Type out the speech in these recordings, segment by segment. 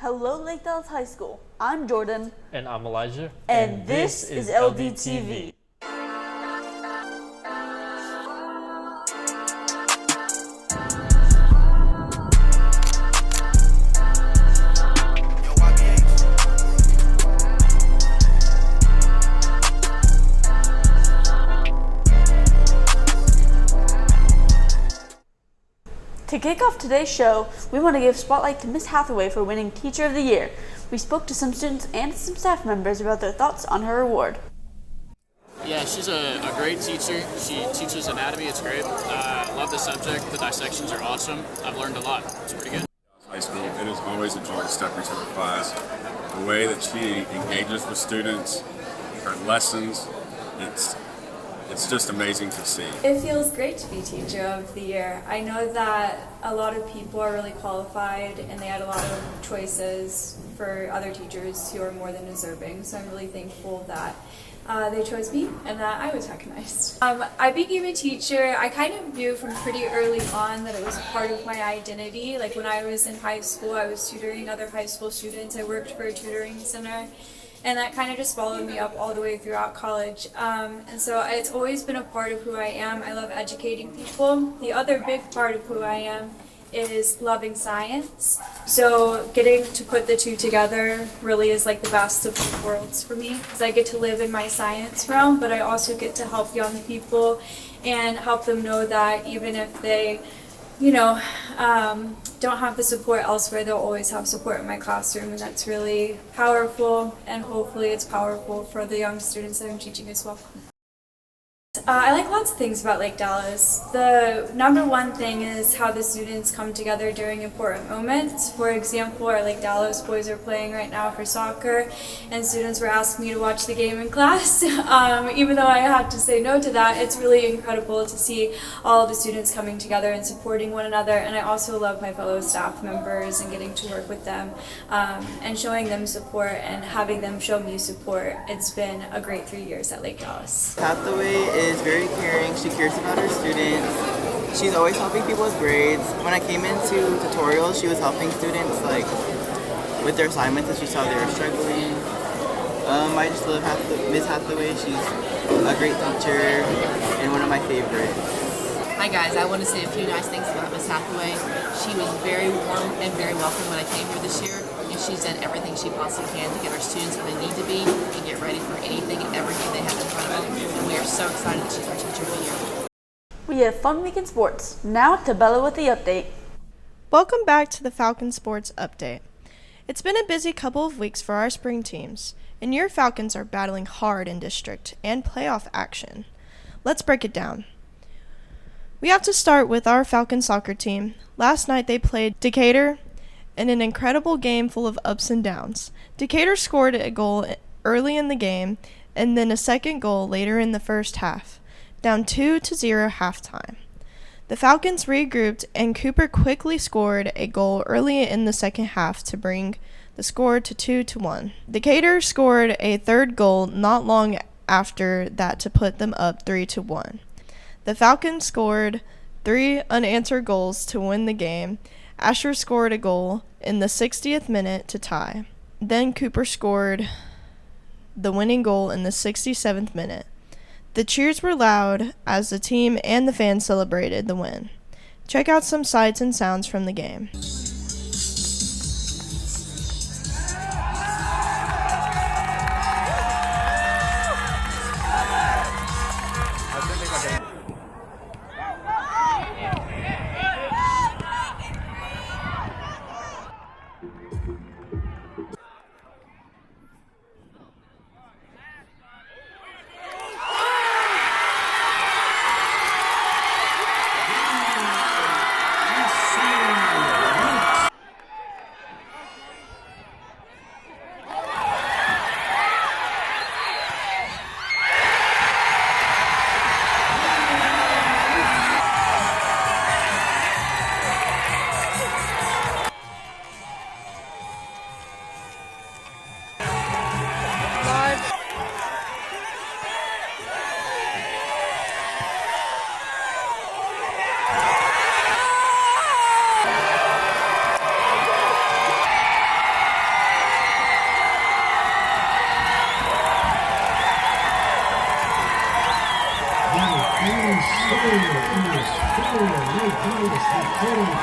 Hello, Lake Dallas High School. I'm Jordan. And I'm Elijah. And this is LDTV. To kick off today's show, we want to give spotlight to Miss Hathaway for winning Teacher of the Year. We spoke to some students and some staff members about their thoughts on her award. Yeah, she's a great teacher. She teaches anatomy. It's great. I love the subject. The dissections are awesome. I've learned a lot. It's pretty good. High school, it is always a joy to step into her class. The way that she engages with students, her lessons, it's just amazing to see. It feels great to be Teacher of the Year. I know that a lot of people are really qualified and they had a lot of choices for other teachers who are more than deserving, so I'm really thankful that they chose me and that I was recognized. I became a teacher. I kind of knew from pretty early on that it was a part of my identity. Like when I was in high school, I was tutoring other high school students. I worked for a tutoring center. And that kind of just followed me up all the way throughout college. And so it's always been a part of who I am. I love educating people. The other big part of who I am is loving science. So getting to put the two together really is like the best of both worlds for me, because I get to live in my science realm, but I also get to help young people and help them know that even if they don't have the support elsewhere, they'll always have support in my classroom, and that's really powerful, and hopefully it's powerful for the young students that I'm teaching as well. I like lots of things about Lake Dallas. The number one thing is how the students come together during important moments. For example, our Lake Dallas boys are playing right now for soccer, and students were asking me to watch the game in class. Even though I had to say no to that, it's really incredible to see all of the students coming together and supporting one another. And I also love my fellow staff members and getting to work with them and showing them support and having them show me support. It's been a great 3 years at Lake Dallas. Hathaway is very caring. She cares about her students. She's always helping people with grades. When I came into tutorials, she was helping students like with their assignments and she saw they were struggling. I just love Miss Hathaway. She's a great teacher and one of my favorites. Hi guys, I want to say a few nice things about Miss Hathaway. She was very warm and very welcoming when I came here this year, and she's done everything she possibly can to get our students where they need to be and get ready for anything and everything they have in front of them. And we are so excited that she's our Teacher of the Year. We have Fun Week in Sports. Now to Bella with the update. Welcome back to the Falcon Sports Update. It's been a busy couple of weeks for our spring teams, and your Falcons are battling hard in district and playoff action. Let's break it down. We have to start with our Falcon soccer team. Last night they played Decatur in an incredible game full of ups and downs. Decatur scored a goal early in the game and then a second goal later in the first half, down 2-0 halftime. The Falcons regrouped and Cooper quickly scored a goal early in the second half to bring the score to 2-1. Decatur scored a third goal not long after that to put them up 3-1. The Falcons scored 3 unanswered goals to win the game. Asher scored a goal in the 60th minute to tie. Then Cooper scored the winning goal in the 67th minute. The cheers were loud as the team and the fans celebrated the win. Check out some sights and sounds from the game.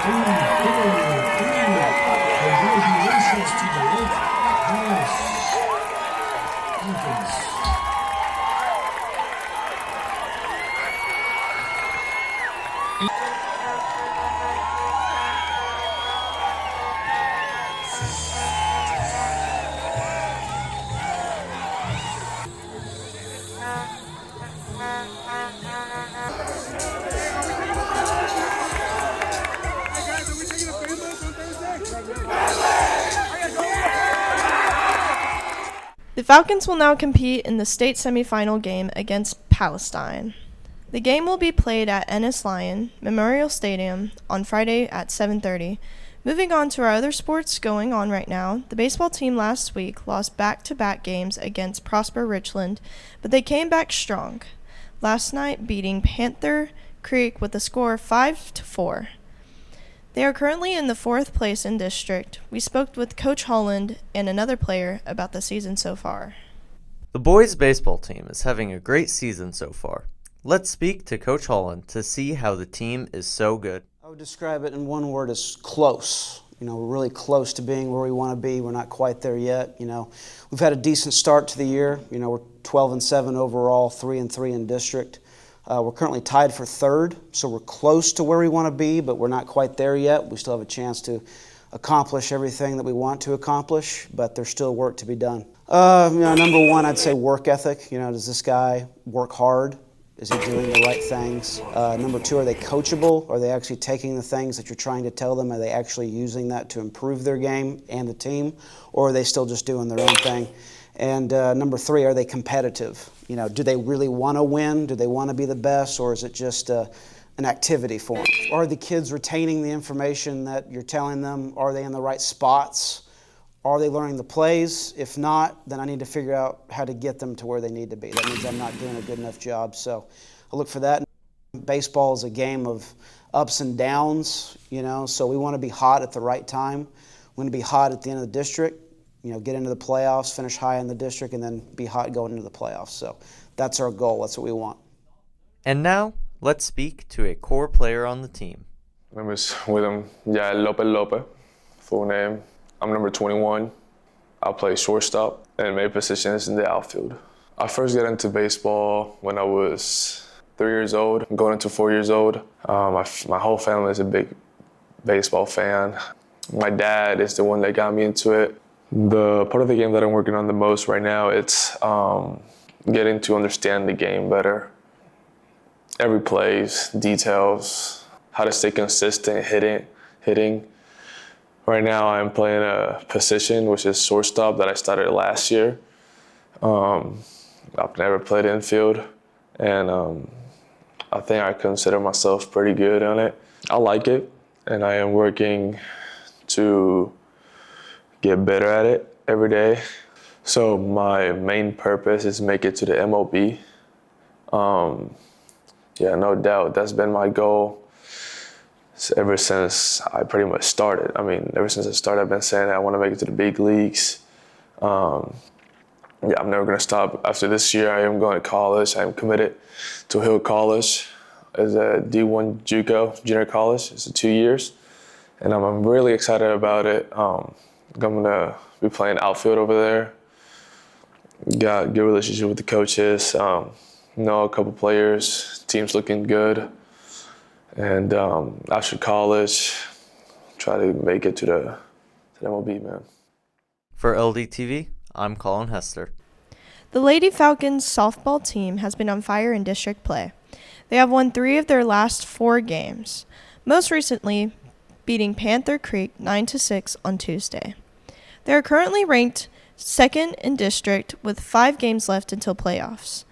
Congratulations to the Lake House Falcons. The Falcons will now compete in the state semifinal game against Palestine. The game will be played at Ennis Lyon Memorial Stadium on Friday at 7:30. Moving on to our other sports going on right now, the baseball team last week lost back-to-back games against Prosper Richland, but they came back strong, last night beating Panther Creek with a score of 5-4. They are currently in the 4th place in district. We spoke with Coach Holland and another player about the season so far. The boys' baseball team is having a great season so far. Let's speak to Coach Holland to see how the team is so good. I would describe it in one word as close. We're really close to being where we want to be. We're not quite there yet. We've had a decent start to the year. We're 12-7 overall, 3-3 in district. We're currently tied for 3rd, so we're close to where we want to be, but we're not quite there yet. We still have a chance to accomplish everything that we want to accomplish, but there's still work to be done. Number one, I'd say work ethic. Does this guy work hard? Is he doing the right things? Number two, are they coachable? Are they actually taking the things that you're trying to tell them? Are they actually using that to improve their game and the team? Or are they still just doing their own thing? And number three, are they competitive? Do they really want to win? Do they want to be the best? Or is it just an activity for them? Are the kids retaining the information that you're telling them? Are they in the right spots? Are they learning the plays? If not, then I need to figure out how to get them to where they need to be. That means I'm not doing a good enough job. So I look for that. Baseball is a game of ups and downs, so we want to be hot at the right time. We want to be hot at the end of the district, get into the playoffs, finish high in the district, and then be hot going into the playoffs. So that's our goal. That's what we want. And now, let's speak to a core player on the team. My name is William Yael Lopez, full name. I'm number 21. I play shortstop, and my position is in the outfield. I first got into baseball when I was 3 years old, going into 4 years old. My whole family is a big baseball fan. My dad is the one that got me into it. The part of the game that I'm working on the most right now, it's getting to understand the game better. Every plays, details, how to stay consistent, hitting. Right now I'm playing a position, which is shortstop, that I started last year. I've never played infield, and I think I consider myself pretty good on it. I like it, and I am working to get better at it every day. So my main purpose is make it to the MLB. No doubt, that's been my goal ever since I pretty much started. Ever since I started, I've been saying I want to make it to the big leagues. I'm never going to stop. After this year, I am going to college. I am committed to Hill College as a D1 JUCO, junior college. It's 2 years, and I'm really excited about it. I'm going to be playing outfield over there. Got a good relationship with the coaches. Know a couple players. Team's looking good. And after college, try to make it to the MLB, man. For LDTV, I'm Colin Hester. The Lady Falcons softball team has been on fire in district play. They have won 3 of their last 4 games, most recently beating Panther Creek 9-6 on Tuesday. They are currently ranked 2nd in district with 5 games left until playoffs.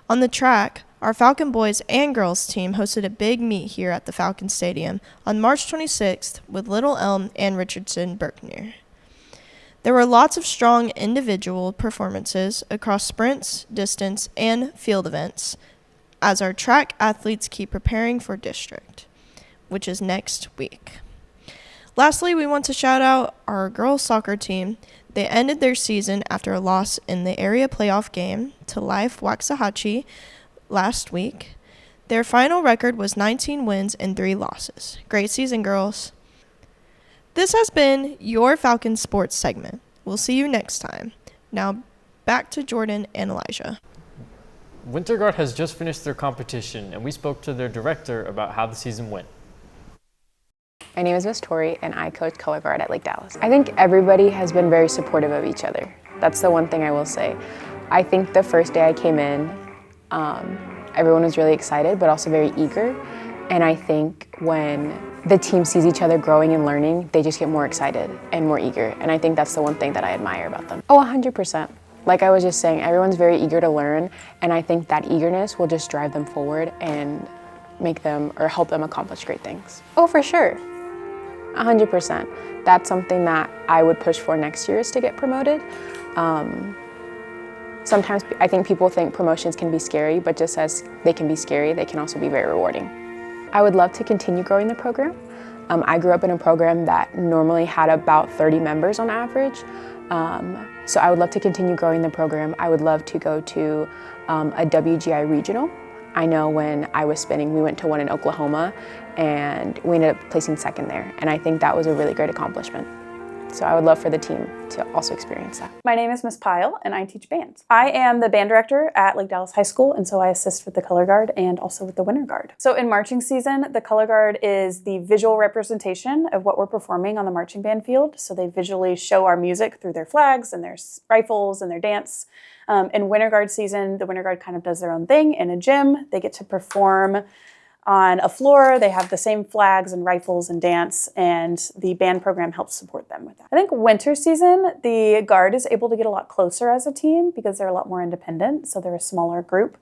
On the track, our Falcon boys and girls team hosted a big meet here at the Falcon Stadium on March 26th with Little Elm and Richardson Berkner. There were lots of strong individual performances across sprints, distance, and field events as our track athletes keep preparing for district, which is next week. Lastly, we want to shout out our girls soccer team. They ended their season after a loss in the area playoff game to Life Waxahachie last week. Their final record was 19 wins and 3 losses. Great season, girls. This has been your Falcon Sports segment. We'll see you next time. Now, back to Jordan and Elijah. Winterguard has just finished their competition, and we spoke to their director about how the season went. My name is Miss Tori, and I coach color guard at Lake Dallas. I think everybody has been very supportive of each other. That's the one thing I will say. I think the first day I came in, everyone was really excited, but also very eager. And I think when the team sees each other growing and learning, they just get more excited and more eager. And I think that's the one thing that I admire about them. Oh, 100%. Like I was just saying, everyone's very eager to learn, and I think that eagerness will just drive them forward and make them or help them accomplish great things. Oh, for sure. 100%. That's something that I would push for next year, is to get promoted. Sometimes I think people think promotions can be scary, but just as they can be scary, they can also be very rewarding. I would love to continue growing the program. I grew up in a program that normally had about 30 members on average. So I would love to continue growing the program. I would love to go to a WGI regional. I know when I was spinning, we went to one in Oklahoma, and we ended up placing second there. And I think that was a really great accomplishment. So I would love for the team to also experience that. My name is Miss Pyle, and I teach band. I am the band director at Lake Dallas High School, and so I assist with the color guard and also with the Winterguard. So in marching season, the color guard is the visual representation of what we're performing on the marching band field. So they visually show our music through their flags and their rifles and their dance. In Winterguard season, the Winterguard kind of does their own thing in a gym. They get to perform on a floor. They have the same flags and rifles and dance, and the band program helps support them with that. I think winter season, the Guard is able to get a lot closer as a team because they're a lot more independent, so they're a smaller group.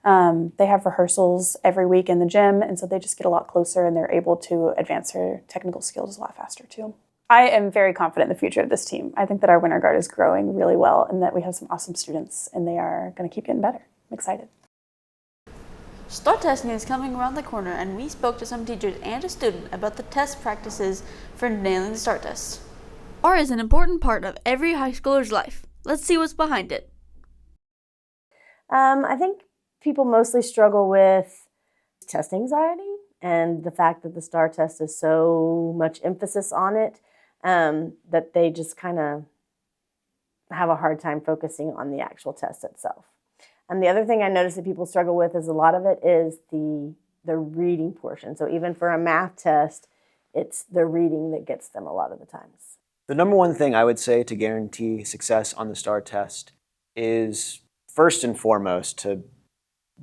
They have rehearsals every week in the gym, and so they just get a lot closer, and they're able to advance their technical skills a lot faster too. I am very confident in the future of this team. I think that our Winterguard is growing really well, and that we have some awesome students, and they are going to keep getting better. I'm excited. STAAR Testing is coming around the corner, and we spoke to some teachers and a student about the test practices for nailing the STAAR test. STAAR is an important part of every high schooler's life. Let's see what's behind it. I think people mostly struggle with test anxiety and the fact that the STAAR test is so much emphasis on it that they just kind of have a hard time focusing on the actual test itself. And the other thing I notice that people struggle with is a lot of it is the reading portion. So even for a math test, it's the reading that gets them a lot of the times. The number one thing I would say to guarantee success on the STAAR test is first and foremost to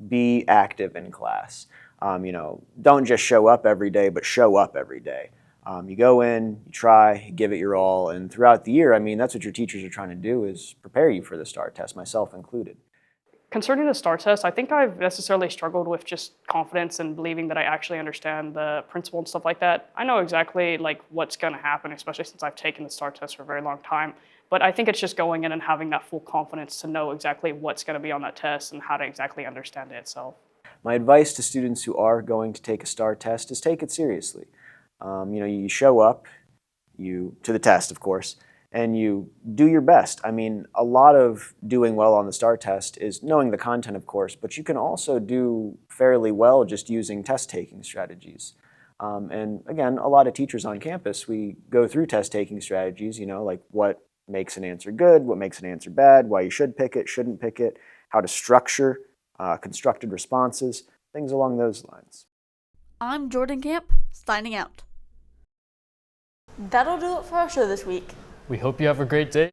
be active in class. Don't just show up every day, but show up every day. You go in, you try, give it your all, and throughout the year, that's what your teachers are trying to do, is prepare you for the STAAR test, myself included. Concerning the STAAR test, I think I've necessarily struggled with just confidence and believing that I actually understand the principle and stuff like that. I know exactly what's going to happen, especially since I've taken the STAAR test for a very long time. But I think it's just going in and having that full confidence to know exactly what's going to be on that test and how to exactly understand it itself. My advice to students who are going to take a STAAR test is take it seriously. You show up, to the test, of course, and you do your best. A lot of doing well on the STAAR test is knowing the content, of course, but you can also do fairly well just using test-taking strategies. And again, a lot of teachers on campus, we go through test-taking strategies, like what makes an answer good, what makes an answer bad, why you should pick it, shouldn't pick it, how to structure constructed responses, things along those lines. I'm Jordan Camp, signing out. That'll do it for our show this week. We hope you have a great day.